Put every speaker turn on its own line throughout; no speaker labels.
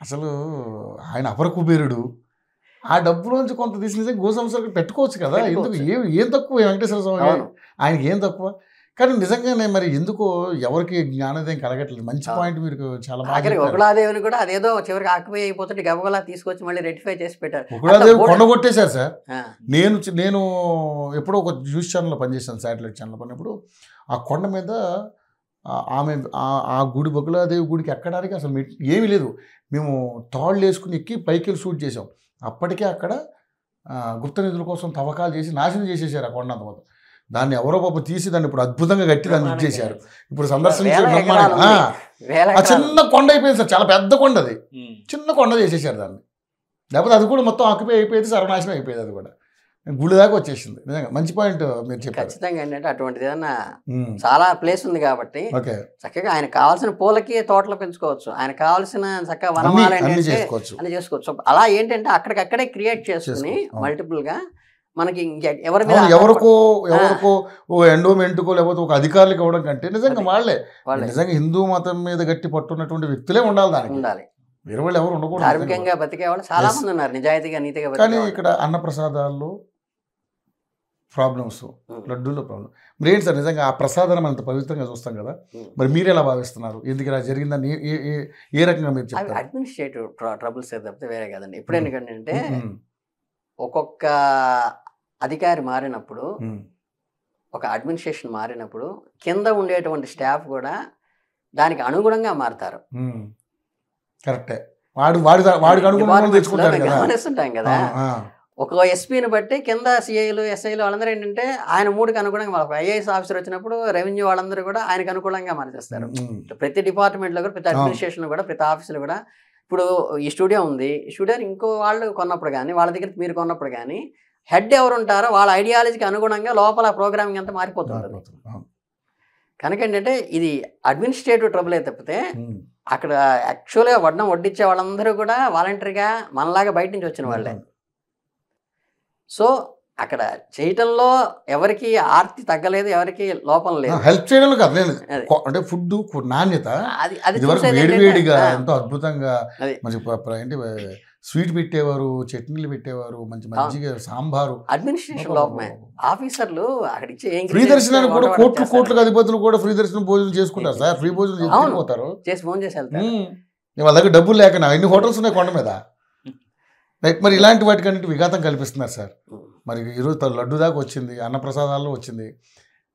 అసలు ఆయన అపర కుబేరుడు. ఆ డబ్బులోంచి కొంత తీసి నిజంగా గో సంస్థలకు పెట్టుకోవచ్చు కదా. ఎందుకు ఏం తక్కువ వెంకటేశ్వర స్వామి ఆయనకి ఏం తక్కువ. కానీ నిజంగానే మరి ఎందుకో ఎవరికి జ్ఞానోదయం కలగట్లేదు. మంచి పాయింట్ మీరు చాలా బాగా.
ఉగ్రదేవిని కూడా అదేదో చివరికి ఆక్యుపై అయిపోతుంటే గబగలా తీసుకొచ్చి మళ్ళీ రెక్టిఫై చేసి పెట్టారు.
ఉగ్రదేవి కొండ కొట్టేశారు సార్. నేను ఎప్పుడో ఒక న్యూస్ ఛానల్లో పనిచేశాను, శాటిలైట్ ఛానల్ పడినప్పుడు ఆ కొండ మీద ఆమె ఆ గుడి బకులాదేవి గుడికి ఎక్కడానికి అసలు ఏమీ లేదు. మేము తాళ్ళు వేసుకుని ఎక్కి పైకి వెళ్ళి షూట్ చేసాం. అప్పటికే అక్కడ గుప్త నిధుల కోసం తవ్వకాలు చేసి నాశనం చేసేసారు ఆ కొండ. అంత దాన్ని ఎవరో పాప తీసి దాన్ని ఇప్పుడు అద్భుతంగా కట్టి దాన్ని ఇచ్చేసారు. ఇప్పుడు సందర్శించే ఆ చిన్న కొండ అయిపోయింది సార్, చాలా పెద్ద కొండ, అది చిన్న కొండ చేసేసారు దాన్ని. లేకపోతే అది కూడా మొత్తం ఆక్యుపై అయిపోయేది, సర్వనాశనం అయిపోయేది. అది కూడా గుడి దాకా వచ్చేసింది. నిజంగా మంచి పాయింట్ మీరు చెప్పారు.
ఖచ్చితంగా ఏంటంటే అటువంటిది ఏదన్నా చాలా ప్లేస్ ఉంది కాబట్టి చక్కగా ఆయన కావాల్సిన పూలకి తోటలో పెంచుకోవచ్చు, ఆయన కావాల్సిన చక్కగా వనమాల అన్ని చేసుకోవచ్చు. అలా ఏంటంటే అక్కడికక్కడే క్రియేట్ చేసుకుని మల్టిపుల్ గా మనకి ఎవరి మీద
ఎవరికో ఎండోమెంట్కో లేకపోతే ఒక అధికారులకు ఇవ్వడం కంటే నిజంగా వాళ్ళే నిజంగా హిందూ మతం మీద గట్టి పట్టున్నటువంటి వ్యక్తులే ఉండాలి. దానికి ఉండాలి, వేరే వాళ్ళు ఎవరు ఉండకూడదు.
ధార్మికంగా బతికే వాళ్ళు చాలా మంది ఉన్నారు, నిజాయితీగా నీతిగా.
కానీ ఇక్కడ అన్నప్రసాదాల్లో ప్రాబ్లమ్స్, లడ్డూలో ప్రాబ్లం. మరి ఏంటి సార్ నిజంగా ఆ ప్రసాదాన్ని మనం అంత పవిత్రంగా చూస్తాం కదా, మరి మీరు ఎలా భావిస్తున్నారు? ఎందుకు ఇలా జరిగిందని ఏ రకంగా మీరు చెప్తారు?
అడ్మినిస్ట్రేటివ్ ట్రబుల్స్ తప్పితే వేరే కాదండి. ఇప్పుడు ఎందుకంటే ఒక్కొక్క అధికారి మారినప్పుడు, ఒక అడ్మినిస్ట్రేషన్ మారినప్పుడు కింద ఉండేటువంటి స్టాఫ్ కూడా దానికి అనుగుణంగా మారుతారు.
కరెక్టే, గమనిస్తుంటాం
కదా. ఒక ఎస్పీని బట్టి కింద సిఐలు ఎస్ఐలు వాళ్ళందరూ ఏంటంటే ఆయన మూడుకి అనుగుణంగా, ఒక ఐఏఎస్ ఆఫీసర్ వచ్చినప్పుడు రెవెన్యూ వాళ్ళందరూ కూడా ఆయనకు అనుకూలంగా మార్చేస్తారు. ప్రతి డిపార్ట్మెంట్లో కూడా, ప్రతి అడ్మినిస్ట్రేషన్లో కూడా, ప్రతి ఆఫీసులో కూడా. ఇప్పుడు ఈ స్టూడియో ఉంది, ఈ స్టూడియోని ఇంకో వాళ్ళు కొన్నప్పుడు కానీ, వాళ్ళ దగ్గర మీరు కొన్నప్పుడు కానీ హెడ్ ఎవరు ఉంటారో వాళ్ళ ఐడియాలజీకి అనుగుణంగా లోపల ప్రోగ్రామింగ్ అంతా మారిపోతుంది. కనుక ఏంటంటే ఇది అడ్మినిస్ట్రేటివ్ ట్రబులే తప్పితే అక్కడ యాక్చువల్గా వడ్డించే వాళ్ళందరూ కూడా వాలంటరీగా మనలాగా బయట నుంచి వచ్చిన వాళ్ళే. సో అక్కడ చేయటంలో ఎవరికి ఆర్తి తగ్గలేదు, ఎవరికి లోపం లేదు.
హెల్ప్ చేయడం కాదు, అంటే ఫుడ్ నాణ్యత వేడివేడిగా ఎంతో అద్భుతంగా ఏంటి స్వీట్ పెట్టేవారు, చట్నీలు పెట్టేవారు, మంచి మంచిగా సాంబారు.
అడ్మినిస్ట్రేషన్ లోపమే. ఆఫీసర్లు అక్కడ
ఫ్రీ దర్శనానికి కూడా కోట్లకు అధిపతులు కూడా ఫ్రీ దర్శనం భోజనం చేసుకుంటారు సార్. ఫ్రీ భోజనం చేసుకుంటారు,
చేసి ఫోన్ చేసి వెళ్తారు.
వాళ్ళ దగ్గర డబ్బులు లేక ఎన్ని హోటల్స్ ఉన్నాయి కొండ మీద. మరి ఇలాంటి వాటికన్నిటి విఘాతం కల్పిస్తున్నారు సార్. మరి ఈరోజు లడ్డు దాకా వచ్చింది, అన్నప్రసాదాల్లో వచ్చింది,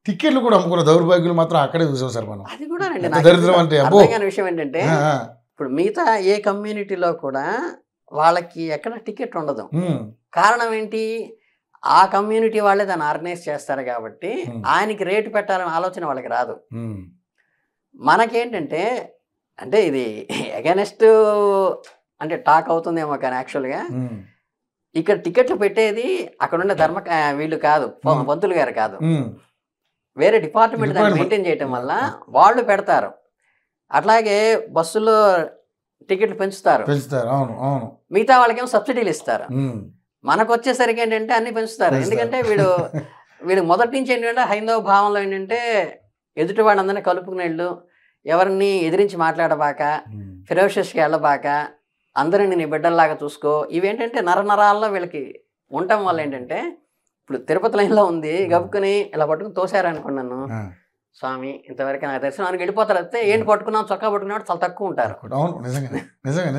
టికెట్లు కూడా అమ్ముకున్న దౌర్భాగ్యులు మాత్రం అక్కడే చూసాం సార్ మనం.
అది కూడా
దరిద్రం అంటే
విషయం ఏంటంటే ఇప్పుడు మిగతా ఏ కమ్యూనిటీలో కూడా వాళ్ళకి ఎక్కడ టికెట్ ఉండదు. కారణం ఏంటి? ఆ కమ్యూనిటీ వాళ్ళే దాన్ని ఆర్గనైజ్ చేస్తారు కాబట్టి ఆయనకి రేటు పెట్టాలనే ఆలోచన వాళ్ళకి రాదు. మనకేంటంటే అంటే ఇది అగైనెస్ట్ అంటే టాక్ అవుతుందేమో, కానీ యాక్చువల్గా ఇక్కడ టికెట్లు పెట్టేది అక్కడ ఉండే వీళ్ళు కాదు, పంతులు గారు కాదు, వేరే డిపార్ట్మెంట్ దాన్ని మెయింటైన్ చేయటం వల్ల వాళ్ళు పెడతారు. అట్లాగే బస్సులో టికెట్లు పెంచుతారు, మిగతా వాళ్ళకేమో సబ్సిడీలు ఇస్తారు. మనకు వచ్చేసరికి ఏంటంటే అన్ని పెంచుతారు. ఎందుకంటే వీడు మొదటి నుంచి ఏంటంటే హైందవ భావంలో ఏంటంటే ఎదుటి వాళ్ళందరినీ కలుపుకునేళ్ళు, ఎవరిని ఎదిరించి మాట్లాడబాక, ఫెరోషియస్కి వెళ్ళబాక, అందరిని నీ బిడ్డల్లాగా చూసుకో. ఇవేంటంటే నరనరాల్లో వీళ్ళకి ఉండటం వల్ల ఏంటంటే ఇప్పుడు తిరుపతి లైన్లో ఉంది, గబుకుని ఇలా పట్టుకుని తోసారనుకున్నాను, స్వామి ఇంతవరకు నాకు దర్శనానికి వెళ్ళిపోతారు. అయితే ఏంటి పట్టుకున్నాం, చొక్కా పట్టుకున్నాడు చాలా తక్కువ ఉంటారు.
నిజంగా